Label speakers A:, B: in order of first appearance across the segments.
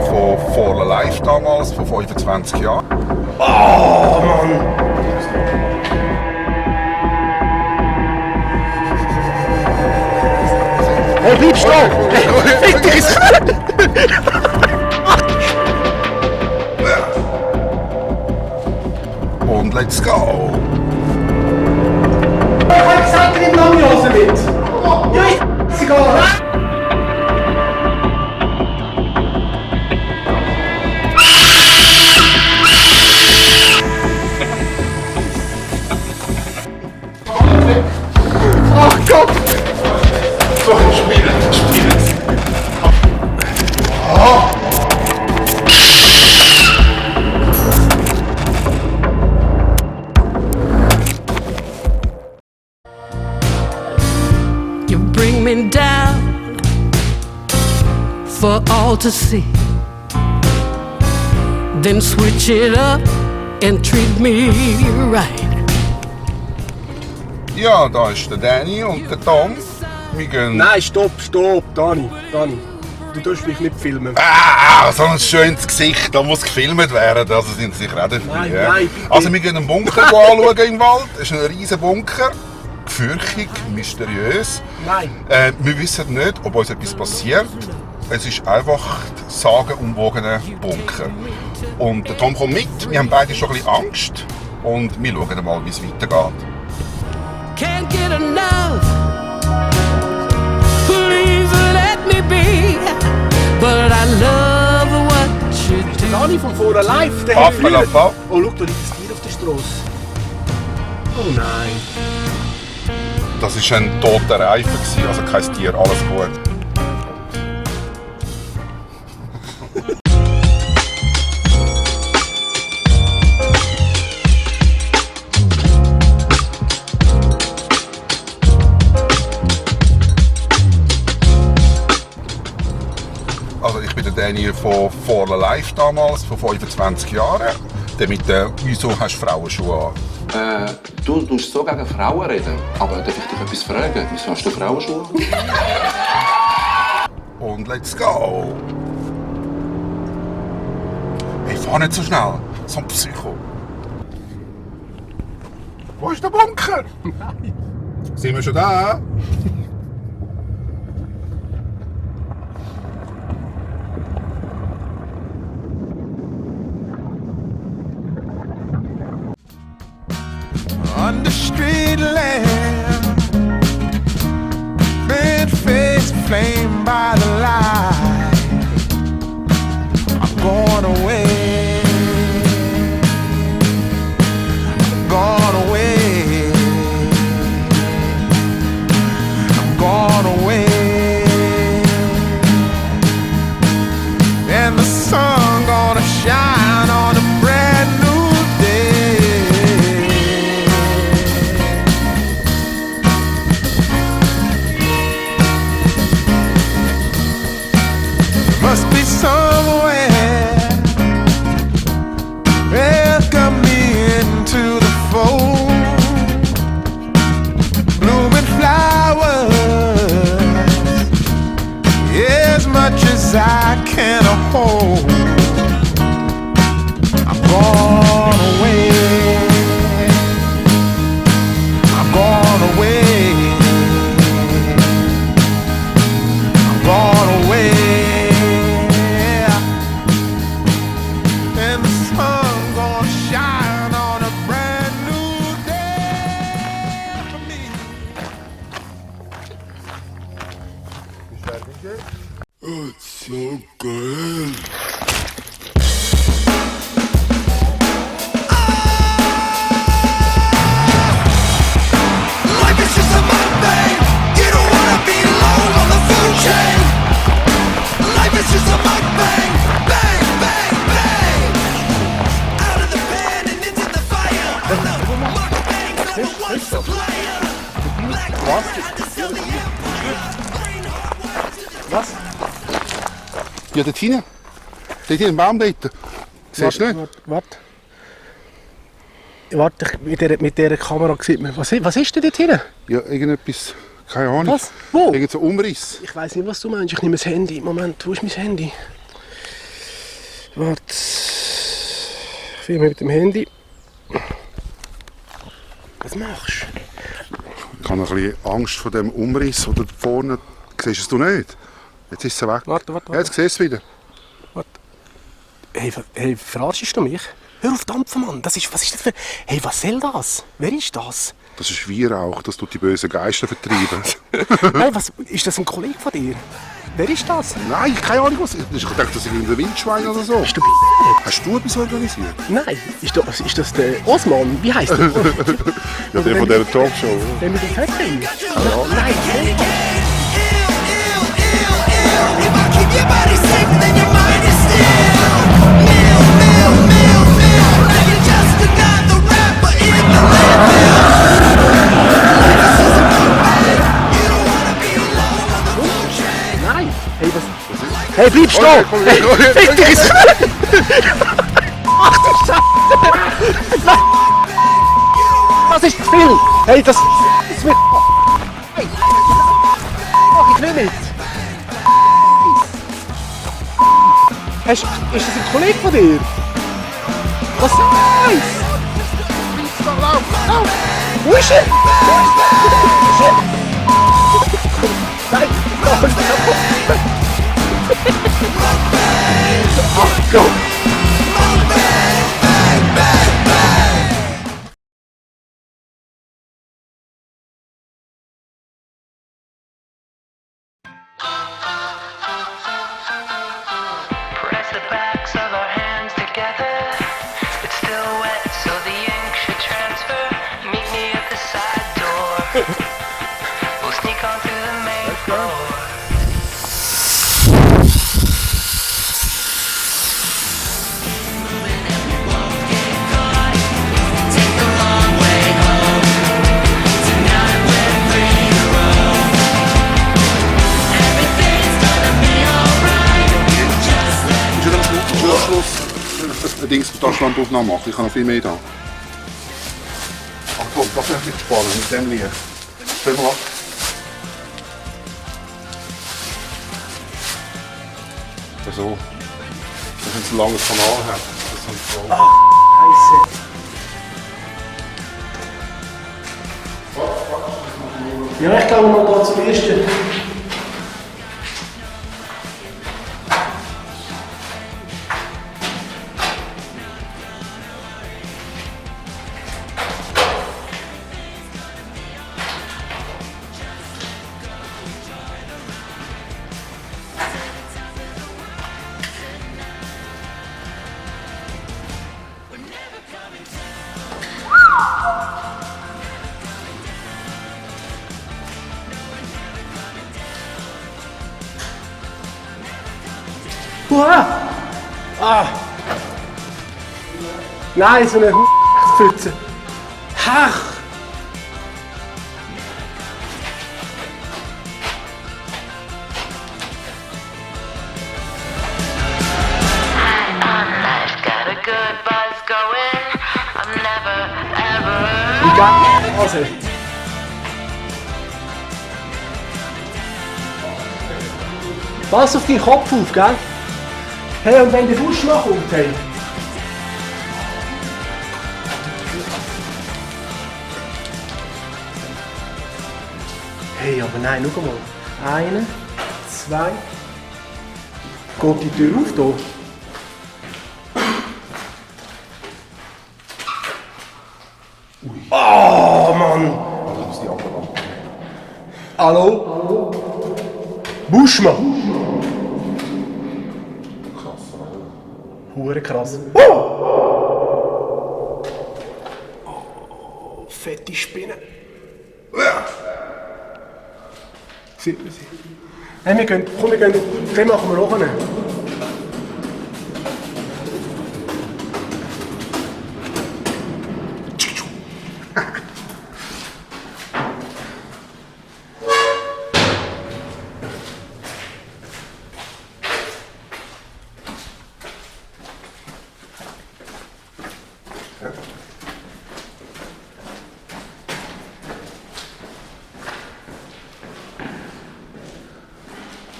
A: von For Life damals, vor 25 Jahren.
B: Oh Mann! Hey, bleib stehen! Fick dich ins Knie!
A: Und let's go!
B: Ich hab gesagt, nimm lange Hose mit! Ja, ist egal! Ach Gott!
A: So, spielen!
C: You bring me down for all to see. Then switch it up and treat me right.
A: Ja, da ist der Danny und der Tom. Wir gehen...
B: Nein, stopp, Dani. Du darfst mich nicht filmen.
A: So ein schönes Gesicht, da muss gefilmt werden, also sind sie sicher auch dafür.
B: Nein,
A: ja.
B: nein, bitte.
A: Also wir gehen einen Bunker anschauen im Wald, es ist ein riesen Bunker, gefürchtig, mysteriös.
B: Nein.
A: Wir wissen nicht, ob uns etwas passiert, es ist einfach ein sagenumwogener Bunker. Und der Tom kommt mit, wir haben beide schon ein bisschen Angst und wir schauen mal, wie es weitergeht.
C: Can't get enough. Please let me be. But I love what you do.
B: Dani von For Life, der
A: Papa,
B: früher-
A: Papa.
B: Oh, schau, da liegt ein Tier auf der Straße. Oh nein.
A: Das war ein toter Reifen, also kein Tier, alles gut. Also ich bin der Danny von For Life damals, vor 25 Jahren. Der mit der «Wieso hast du Frauenschuhe an?»
D: Du tust so gegen Frauen reden, aber darf ich dich etwas fragen? Wieso hast du Frauenschuhe?
A: Und let's go! Hey, fahr nicht so schnell, so ein Psycho. Wo ist der Bunker? Nein. Sind wir schon da?
E: On the street lamp, red face flamed by the light. I'm going away. I'm going away. I'm going away. And the sun gonna shine on a brand new day. Must be somewhere welcome me into the fold. Blooming flowers, as much as I can hold. I'm gone away. I'm gone away. I'm gone away. And the sun gonna shine on a brand new day for me.
A: Oh, it's so good.
E: Life is just a mundane. You don't wanna be alone on the food chain. Life is just a mukbang. Bang, bang, bang. Out of the pan and into the fire. Mukbangs are the one supplier. Black man had to sell the empire. Brain hard work to the
B: Was?
A: Ja, dort hinten. Dort hinten, im Baum dort. Siehst du nicht?
B: Warte, mit dieser Kamera sieht man. Was ist denn dort hinten?
A: Ja, irgendetwas, keine Ahnung.
B: Was? Wo?
A: Irgend so Umriss.
B: Ich weiss nicht, was du meinst. Ich nehme das Handy. Moment, wo ist mein Handy?
F: Warte. Ich filme mit dem Handy. Was machst du?
A: Ich habe ein bisschen Angst vor dem Umriss, oder da vorne. Siehst du es nicht? Jetzt ist es weg.
F: Warte.
A: Ja, jetzt siehst du es wieder.
F: Hey, verarschst du mich? Hör auf dampfen, Mann. Was ist das für... Hey, was soll das? Wer ist das?
A: Das ist Weihrauch, das tut die bösen Geister vertreiben.
F: Nein, was... Ist das ein Kollege von dir? Wer ist das?
A: Nein, keine Ahnung was. Ich dachte, das ist irgendein Wildschwein oder so.
F: Bist du
A: Hast du etwas organisiert?
F: Nein, ist das der Osman? Wie heisst der?
A: Ja, der von dieser Talkshow.
F: Der mit dem Fettchen? Nein,
E: If I keep your body safe, then your mind is still Mill. Now you're just another rapper in the landfill. This is a mukbang. You don't wanna be alone on the food chain.
F: Nein! Hey, was... Hey, bleib stehen! Hey, fick dich! Ach du Scheiße! Das ist zu viel! Hey, das wird... Hey! Mach ich nicht mit! Ist das ein Kollege von dir? Was ist das? Lauf! Wo ist er? Nein! Ach Gott!
G: Press the backs of our hands together. It's still wet, so the ink should transfer. Meet me at the side door. We'll sneak onto the main floor.
A: Ein Ding für Taschenlampeaufnahme machen. Ich kann noch viel mehr da. Ach komm, das ist nicht spannend mit dem Licht. Stell mal ab. So. Wenn es ein langes Kanal hat. Das ist so.
F: Scheiße. Ja, ich glaube mal da zum ersten. Nein, so eine Pfütze. Ach!
G: I've got a good buzz going. I'm never, ever.
F: Wie geil! Also. Pass auf deinen Kopf auf, gell? Hey, und wenn der Busch noch kommt, hey. Hey, aber nein, schau mal. 1, 2. Geht die Tür auf hier? Oh, Mann! Hallo? Buschmann! Hure krass. Oh, fette Spinne. Hey, wir gehen, komm, den machen wir noch einen.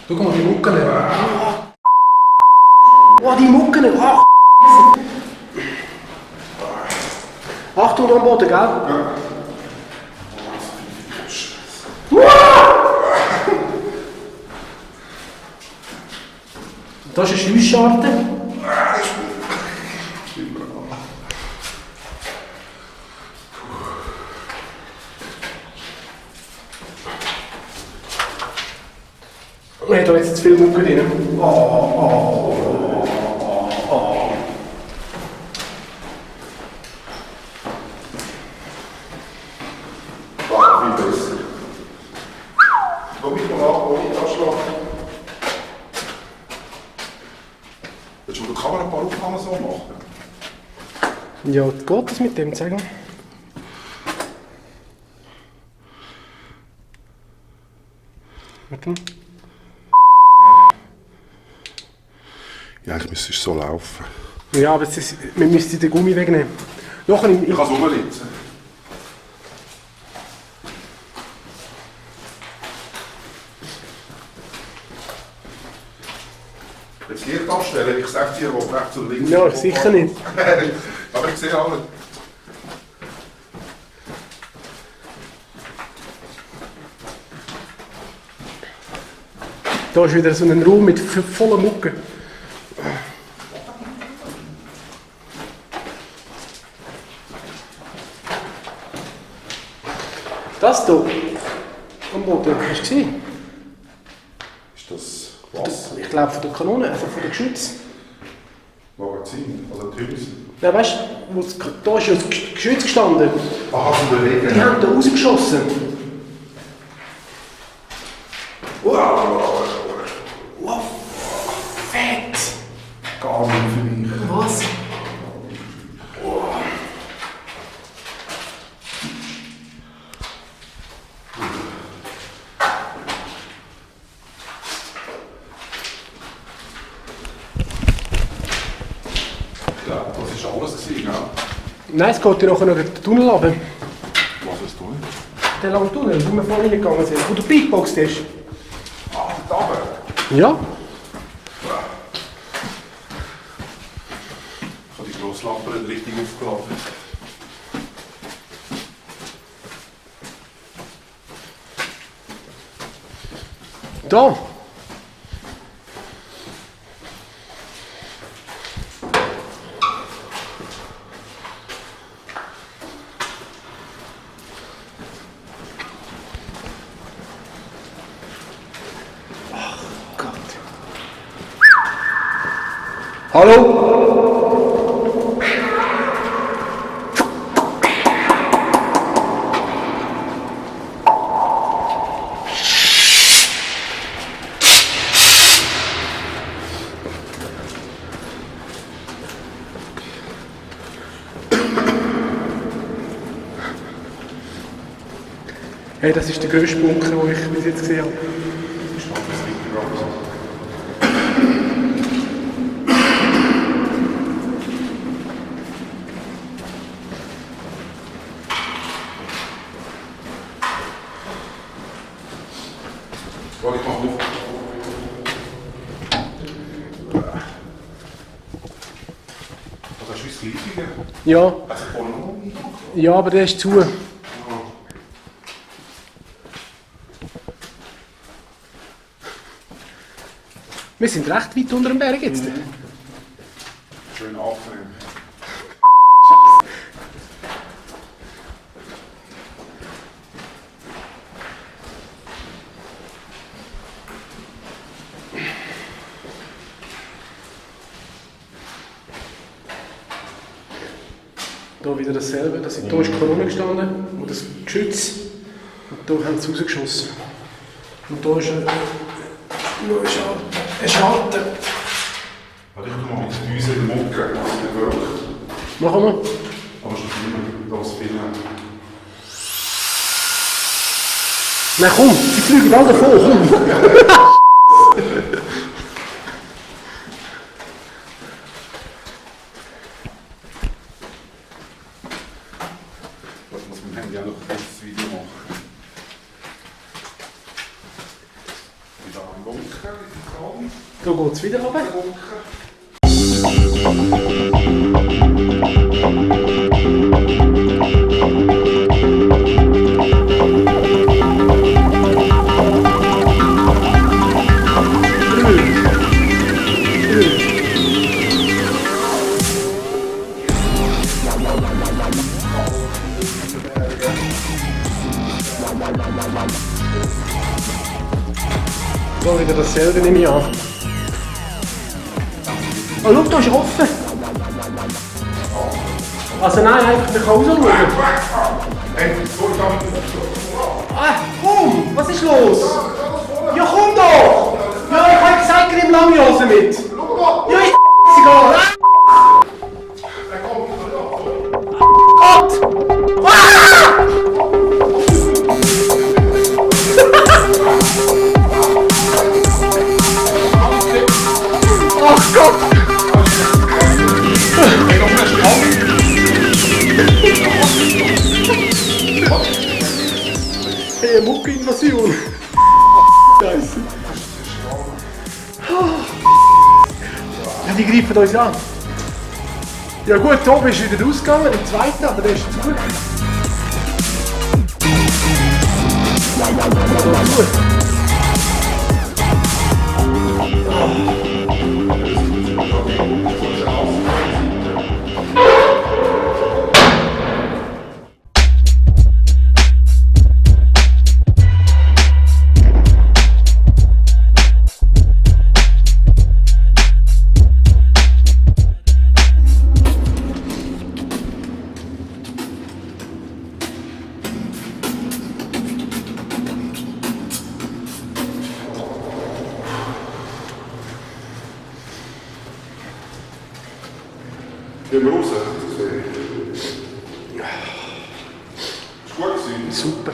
F: Guck mal, die Mucke. Oh, die Mucken! Ach, Achtung, am Boden, gell? Ja. Das ist eine Schliessscharte. Ich habe jetzt zu viel Mucke drin.
A: Viel besser. Komm ich mal an, wo ich anschlagen. Willst du mit der Kamera ein paar Aufnahmen so machen?
F: Ja, geht das mit dem? Zeig mal. Warte mal.
A: Ja, eigentlich müsste es so laufen.
F: Ja, aber wir müssen den Gummi wegnehmen. Noch ein,
A: Ich kann es rumlitzen. Jetzt Licht abstellen, ich sage dir, wo rechts oder links.
F: Ja, sicher nicht.
A: Aber ich sehe alle.
F: Da ist wieder so ein Raum mit voller Mucke. Das hier am Boden, hast du gesehen?
A: Ist das was?
F: Ich glaube von der Kanone, also von der Geschütz.
A: Magazin, also Tüls.
F: Ja, weißt du, da ist ja das Geschütz gestanden.
A: Aha, von der Wege.
F: Die haben da rausgeschossen. Wow, fett!
A: Gar nicht für mich.
F: Was?
A: Ja, das war alles gewesen, ja.
F: Nein, es geht ja nachher noch den Tunnel runter.
A: Was ist Tunnel?
F: Der lange Tunnel, wo wir vorhin gegangen sind, wo der Beatbox ist.
A: Ah, der Taber.
F: Ja?
A: Ich habe die Grosslampe nicht richtig aufgeladen.
F: Da. Ach Gott. Hallo? Hey, das ist der grösste Bunker, den ich bis jetzt gesehen habe.
A: Warte, ich mach auf. Das ist wie das Gleiche.
F: Ja,
A: Also vorne noch nicht.
F: ja, aber der ist zu. Wir sind recht weit unter dem Berg jetzt.
A: Schön aufnehmen.
F: Hier wieder dasselbe, da ist die Kolonne gestanden und das Geschütz. Und hier haben sie rausgeschossen. Und hier ist ein Schalter.
A: Warte, ich tu mal mit Düse in den Mund gehen, das ist nicht wirklich.
F: Machen wir.
A: Aber schon viel das Film.
F: Nein, komm, sie fliegen alle davon, komm.
A: Ich muss mit dem Handy auch noch ein kurzes Video machen. Wieder am Bunker, in den Kran.
F: Da geht es wieder runter.
A: Bunker.
F: Keller, nehme ich an. Oh, schau, da ist offen. Also nein, einfach den Hause schauen. Ah, komm, was ist los? Ja, komm doch! Ja, ich habe gesagt, ich nehme lange Hose mit. Ja, ist egal. Gott! Ach Gott! Hey, eine Mucke-Invasion! Scheiße! Ja, die greifen uns an. Ja gut, Tobi ist wieder rausgegangen, im zweiten, aber der ist zu gut.
A: Gehen wir raus? Ist gut gewesen?
F: Super.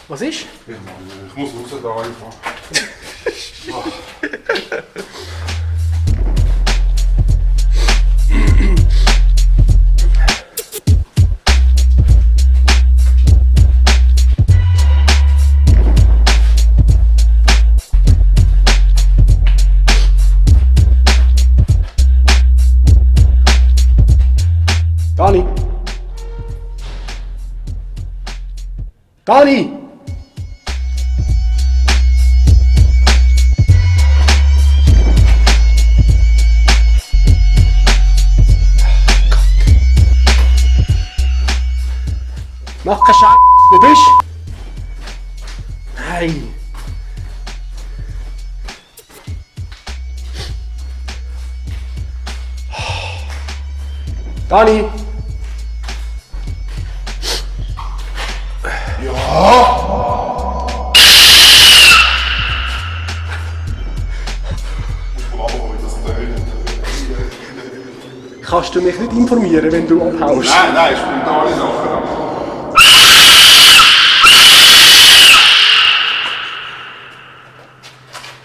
F: Was ist?
A: Ja, Mann, ich muss raus da einfach.
F: Dani! Dani! Mach keinen Scheiß! Wo bist du? Nein! Dani! Kannst du mich nicht informieren, wenn du abhaust?
A: Nein, ich bin da alle Sachen.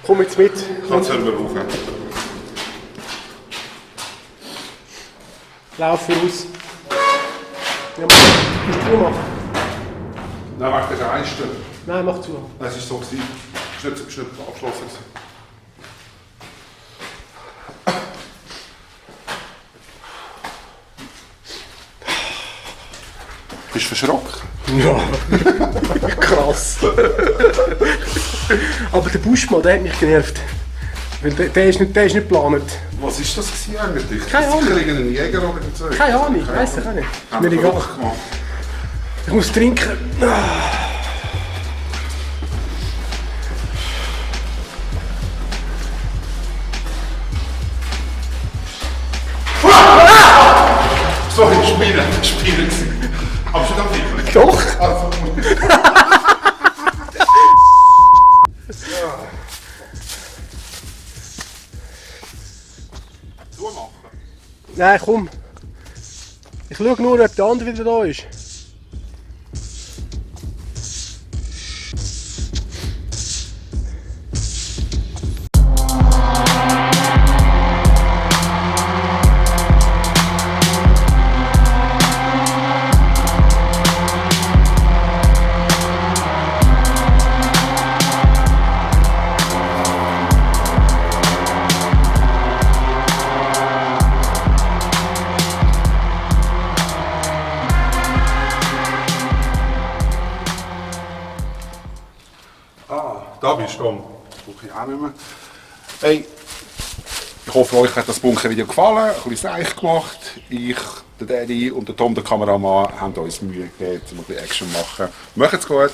F: Komm jetzt mit.
A: Kannst du selber rufen.
F: Lauf voraus. Ja, mach. Du mach.
A: Nein, warte, der Geiste.
F: Nein, mach zu.
A: Es war so. Es war nicht abgeschlossen. Bist du verschrocken?
F: Ja. Krass. Aber der Buschmann, der hat mich genervt. Weil der ist nicht geplant.
A: Was war das eigentlich?
F: Keine Ahnung.
A: Sicher irgendein Jäger oder so?
F: Keine Ahnung, weiss ich auch nicht.
A: Haben
F: Mir
A: wir
F: egal.
A: verrückt gemacht.
F: Ich muss trinken.
A: Sorry, Spielen. Aber schon am Film.
F: Doch.
A: Also, zumachen.
F: Nein, komm. Ich schaue nur, ob der andere wieder da ist.
A: Da bist du. Brauche ich auch nicht mehr. Hey, Ich hoffe, euch hat das Bunkervideo gefallen, ein bisschen seich gemacht. Ich, der Daddy und der Tom, der Kameramann, haben uns Mühe gegeben, um ein bisschen Action zu machen. Macht's gut!